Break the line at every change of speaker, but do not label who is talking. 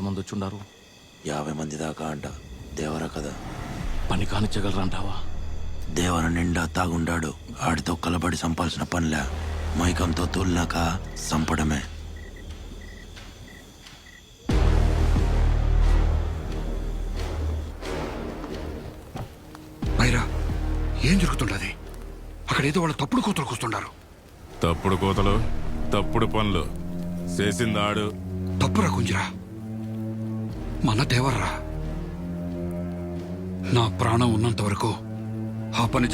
ఎంతమంది వచ్చుండారు?
50 మంది దాకా అంట. దేవరా కదా,
పని కానిచ్చగలరంటావా?
దేవర నిండా తాగుండాడు. ఆడితో కలబడి సంపాల్సిన పనిలే. మైకంతో తూలినాక సంపడమే.
మైరా, ఏం జరుగుతుండది? అక్కడేదో వాళ్ళ తప్పుడు కూతురు కూస్తున్నారు.
తప్పుడు కోతలు, తప్పుడు పనులు చేసిందాడు.
తప్పురా కుంజరా, మన దేవర్రా. నా ప్రాణం ఉన్నంత వరకు ఆ పని